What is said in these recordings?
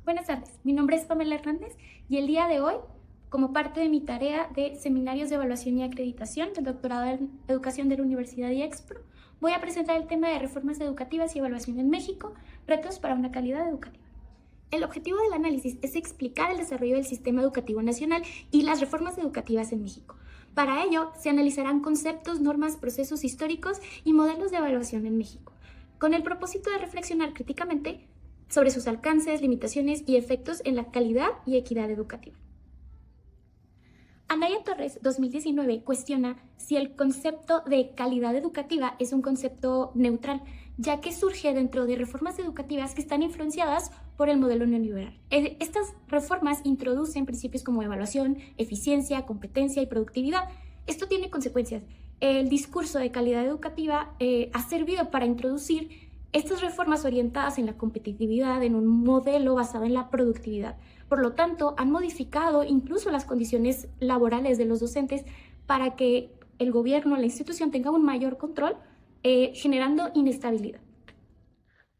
Buenas tardes, mi nombre es Pamela Hernández y el día de hoy, como parte de mi tarea de seminarios de evaluación y acreditación del doctorado en educación de la Universidad IEXPRO, voy a presentar el tema de reformas educativas y evaluación en México, retos para una calidad educativa. El objetivo del análisis es explicar el desarrollo del sistema educativo nacional y las reformas educativas en México. Para ello, se analizarán conceptos, normas, procesos históricos y modelos de evaluación en México, con el propósito de reflexionar críticamente sobre sus alcances, limitaciones y efectos en la calidad y equidad educativa. Anaya Torres, 2019, cuestiona si el concepto de calidad educativa es un concepto neutral, ya que surge dentro de reformas educativas que están influenciadas por el modelo neoliberal. Estas reformas introducen principios como evaluación, eficiencia, competencia y productividad. Esto tiene consecuencias. El discurso de calidad educativa ha servido para introducir estas reformas orientadas en la competitividad, en un modelo basado en la productividad. Por lo tanto, han modificado incluso las condiciones laborales de los docentes para que el gobierno, la institución, tenga un mayor control, generando inestabilidad.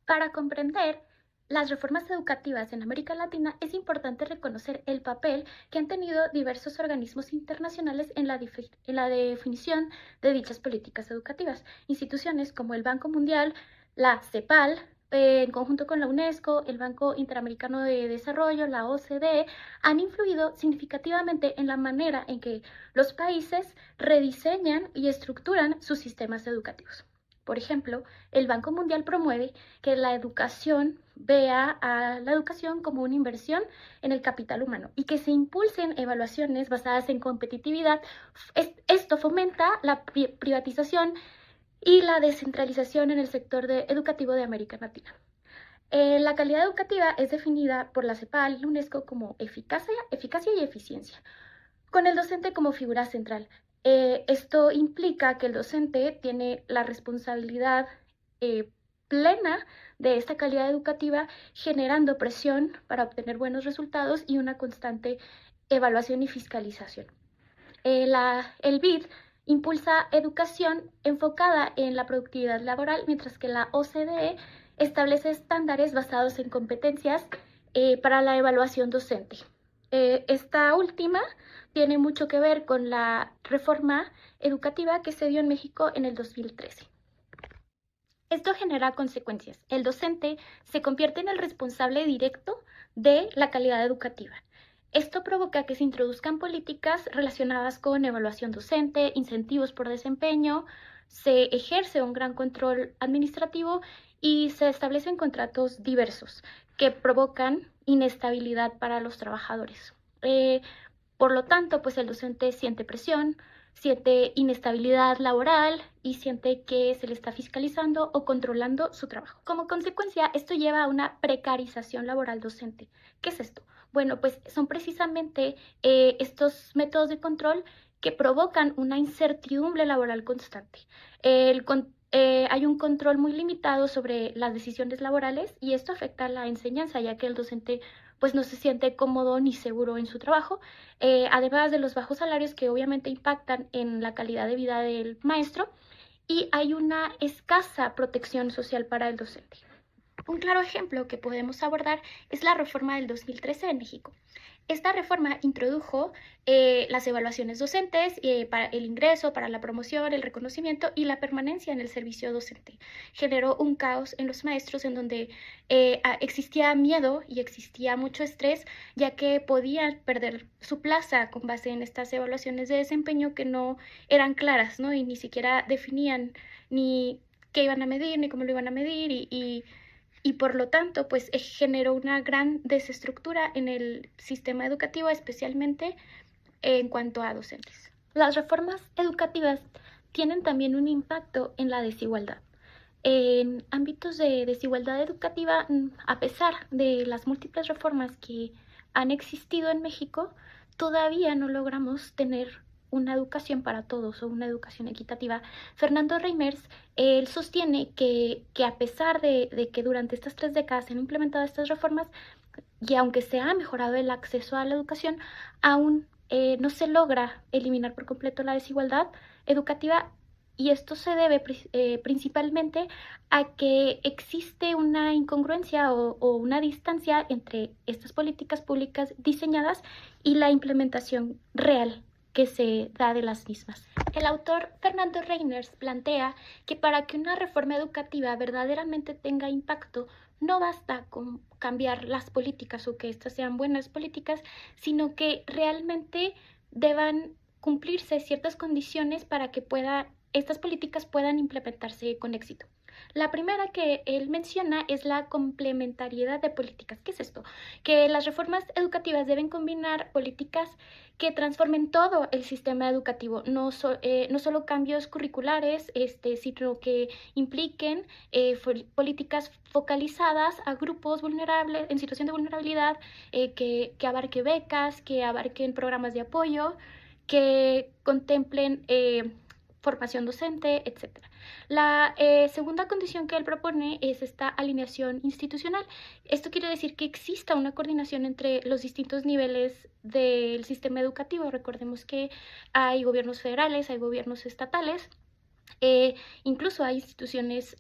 Para comprender las reformas educativas en América Latina, es importante reconocer el papel que han tenido diversos organismos internacionales en la definición de dichas políticas educativas. Instituciones como el Banco Mundial, la CEPAL, en conjunto con la UNESCO, el Banco Interamericano de Desarrollo, la OCDE, han influido significativamente en la manera en que los países rediseñan y estructuran sus sistemas educativos. Por ejemplo, el Banco Mundial promueve que la educación vea a la educación como una inversión en el capital humano y que se impulsen evaluaciones basadas en competitividad. Esto fomenta la privatización y la descentralización en el sector educativo de América Latina. La calidad educativa es definida por la CEPAL y la UNESCO como eficacia y eficiencia, con el docente como figura central. Esto implica que el docente tiene la responsabilidad plena de esta calidad educativa, generando presión para obtener buenos resultados y una constante evaluación y fiscalización. El BID impulsa educación enfocada en la productividad laboral, mientras que la OCDE establece estándares basados en competencias para la evaluación docente. Esta última tiene mucho que ver con la reforma educativa que se dio en México en el 2013. Esto genera consecuencias. El docente se convierte en el responsable directo de la calidad educativa. Esto provoca que se introduzcan políticas relacionadas con evaluación docente, incentivos por desempeño, se ejerce un gran control administrativo y se establecen contratos diversos que provocan inestabilidad para los trabajadores. Por lo tanto, pues el docente siente presión, siente inestabilidad laboral y siente que se le está fiscalizando o controlando su trabajo. Como consecuencia, esto lleva a una precarización laboral docente. ¿Qué es esto? Bueno, pues son precisamente estos métodos de control que provocan una incertidumbre laboral constante. Hay un control muy limitado sobre las decisiones laborales y esto afecta a la enseñanza, ya que el docente pues no se siente cómodo ni seguro en su trabajo, además de los bajos salarios que obviamente impactan en la calidad de vida del maestro, y hay una escasa protección social para el docente. Un claro ejemplo que podemos abordar es la reforma del 2013 en México. Esta reforma introdujo las evaluaciones docentes para el ingreso, para la promoción, el reconocimiento y la permanencia en el servicio docente. Generó un caos en los maestros en donde existía miedo y existía mucho estrés, ya que podían perder su plaza con base en estas evaluaciones de desempeño que no eran claras, ¿no? Y ni siquiera definían ni qué iban a medir, ni cómo lo iban a medir y por lo tanto, pues generó una gran desestructura en el sistema educativo, especialmente en cuanto a docentes. Las reformas educativas tienen también un impacto en la desigualdad. En ámbitos de desigualdad educativa, a pesar de las múltiples reformas que han existido en México, todavía no logramos tener una educación para todos o una educación equitativa. Fernando Reimers, él sostiene que a pesar de que durante estas 3 décadas se han implementado estas reformas y aunque se ha mejorado el acceso a la educación, aún no se logra eliminar por completo la desigualdad educativa Y esto se debe principalmente a que existe una incongruencia o una distancia entre estas políticas públicas diseñadas y la implementación real que se da de las mismas. El autor Fernando Reiners plantea que para que una reforma educativa verdaderamente tenga impacto, no basta con cambiar las políticas o que estas sean buenas políticas, sino que realmente deban cumplirse ciertas condiciones para que estas políticas puedan implementarse con éxito. La primera que él menciona es la complementariedad de políticas. ¿Qué es esto? Que las reformas educativas deben combinar políticas que transformen todo el sistema educativo, no solo cambios curriculares, sino que impliquen políticas focalizadas a grupos vulnerables, en situación de vulnerabilidad, que abarque becas, que abarquen programas de apoyo, que contemplen formación docente, etc. La segunda condición que él propone es esta alineación institucional. Esto quiere decir que exista una coordinación entre los distintos niveles del sistema educativo. Recordemos que hay gobiernos federales, hay gobiernos estatales, incluso hay instituciones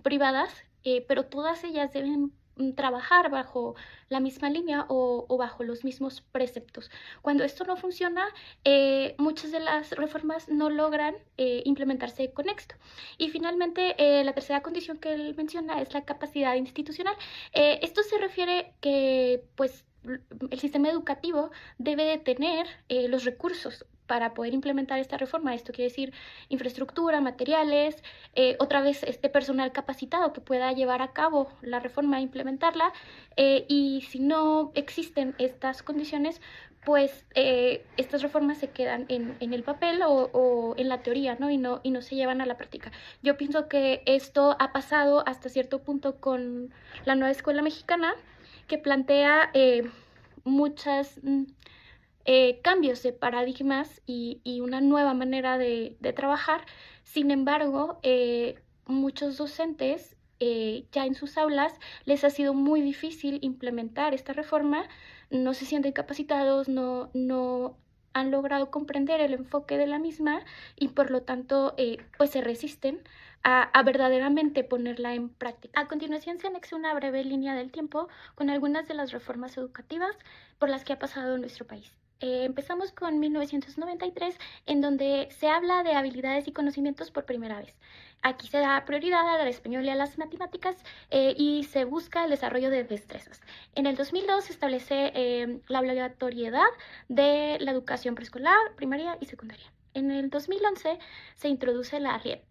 privadas, pero todas ellas deben trabajar bajo la misma línea o bajo los mismos preceptos. Cuando esto no funciona, muchas de las reformas no logran implementarse con éxito. Y finalmente, la tercera condición que él menciona es la capacidad institucional. Esto se refiere que, pues, el sistema educativo debe de tener los recursos para poder implementar esta reforma. Esto quiere decir infraestructura, materiales, otra vez este personal capacitado que pueda llevar a cabo la reforma e implementarla. Y si no existen estas condiciones, pues estas reformas se quedan en el papel o en la teoría, ¿no? Y no se llevan a la práctica. Yo pienso que esto ha pasado hasta cierto punto con la nueva escuela mexicana, que plantea muchas cambios de paradigmas y una nueva manera de trabajar. Sin embargo, muchos docentes ya en sus aulas les ha sido muy difícil implementar esta reforma, no se sienten capacitados, no han logrado comprender el enfoque de la misma y por lo tanto pues se resisten a verdaderamente ponerla en práctica. A continuación se anexa una breve línea del tiempo con algunas de las reformas educativas por las que ha pasado nuestro país. Empezamos con 1993, en donde se habla de habilidades y conocimientos por primera vez. Aquí se da prioridad al español y a las matemáticas y se busca el desarrollo de destrezas. En el 2002 se establece la obligatoriedad de la educación preescolar, primaria y secundaria. En el 2011 se introduce la RIEP.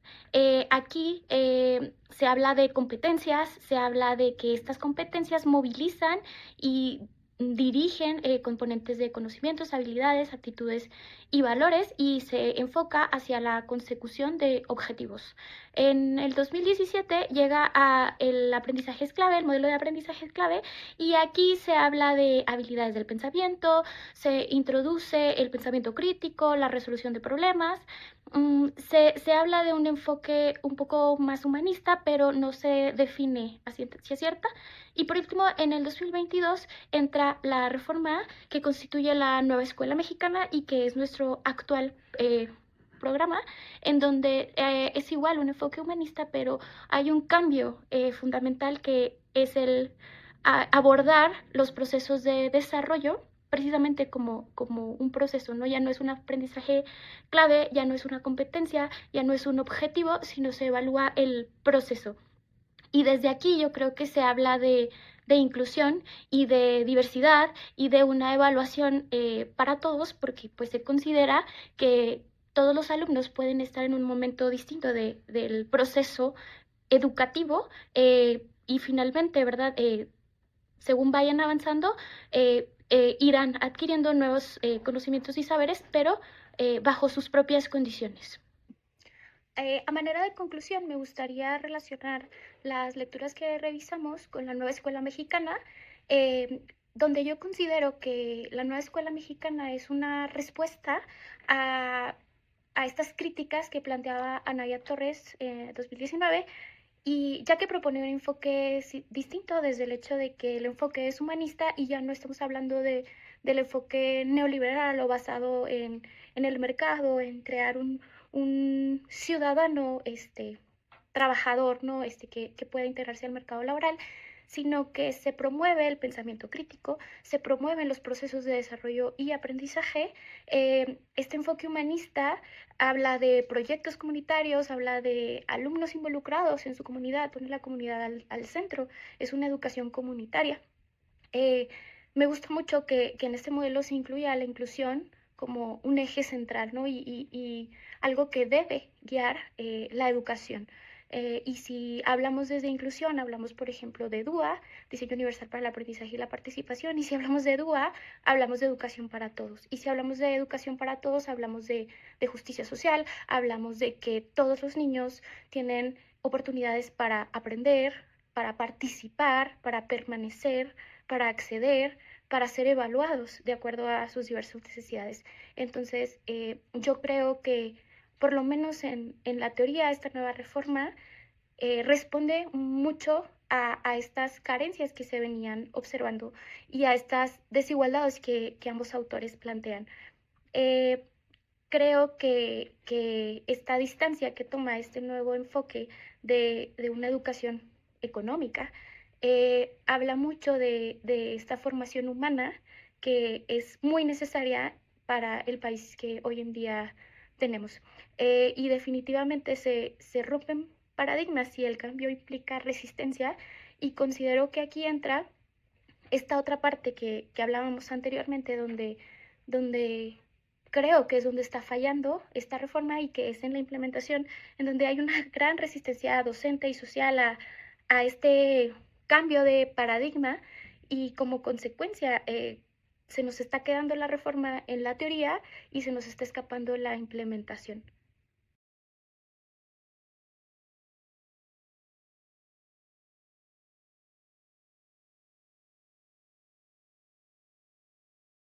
Aquí se habla de competencias, se habla de que estas competencias movilizan y dirigen componentes de conocimientos, habilidades, actitudes y valores y se enfoca hacia la consecución de objetivos. En el 2017 llega a el aprendizaje es clave, el modelo de aprendizaje es clave, y aquí se habla de habilidades del pensamiento, se introduce el pensamiento crítico, la resolución de problemas. Se habla de un enfoque un poco más humanista, pero no se define a ciencia cierta. Y por último, en el 2022 entra la reforma que constituye la nueva escuela mexicana y que es nuestro actual programa, en donde es igual un enfoque humanista, pero hay un cambio fundamental que es el abordar los procesos de desarrollo precisamente como un proceso, ¿no? Ya no es un aprendizaje clave, ya no es una competencia, ya no es un objetivo, sino se evalúa el proceso. Y desde aquí yo creo que se habla de inclusión y de diversidad y de una evaluación para todos, porque pues se considera que todos los alumnos pueden estar en un momento distinto del proceso educativo y finalmente, ¿verdad? Según vayan avanzando, irán adquiriendo nuevos conocimientos y saberes, pero bajo sus propias condiciones. A manera de conclusión, me gustaría relacionar las lecturas que revisamos con la nueva escuela mexicana, donde yo considero que la nueva escuela mexicana es una respuesta a estas críticas que planteaba Anaya Torres en 2019, y ya que propone un enfoque distinto desde el hecho de que el enfoque es humanista y ya no estamos hablando del enfoque neoliberal o basado en el mercado, en crear un ciudadano trabajador, ¿no? Que pueda integrarse al mercado laboral, sino que se promueve el pensamiento crítico, se promueven los procesos de desarrollo y aprendizaje. Este enfoque humanista habla de proyectos comunitarios, habla de alumnos involucrados en su comunidad, pone la comunidad al centro, es una educación comunitaria. Eh, Me gusta mucho que en este modelo se incluya la inclusión como un eje central, ¿no? Y algo que debe guiar la educación. Y si hablamos desde inclusión, hablamos, por ejemplo, de DUA, Diseño Universal para el Aprendizaje y la Participación, y si hablamos de DUA, hablamos de educación para todos. Y si hablamos de educación para todos, hablamos de justicia social, hablamos de que todos los niños tienen oportunidades para aprender, para participar, para permanecer, para acceder, para ser evaluados de acuerdo a sus diversas necesidades. Entonces, yo creo que por lo menos en la teoría esta nueva reforma responde mucho a estas carencias que se venían observando y a estas desigualdades que ambos autores plantean. Eh, Creo que esta distancia que toma este nuevo enfoque de una educación económica habla mucho de esta formación humana que es muy necesaria para el país que hoy en día tenemos. Y definitivamente se rompen paradigmas y el cambio implica resistencia, y considero que aquí entra esta otra parte que hablábamos anteriormente, donde creo que es donde está fallando esta reforma, y que es en la implementación, en donde hay una gran resistencia docente y social a este cambio de paradigma, y como consecuencia se nos está quedando la reforma en la teoría y se nos está escapando la implementación.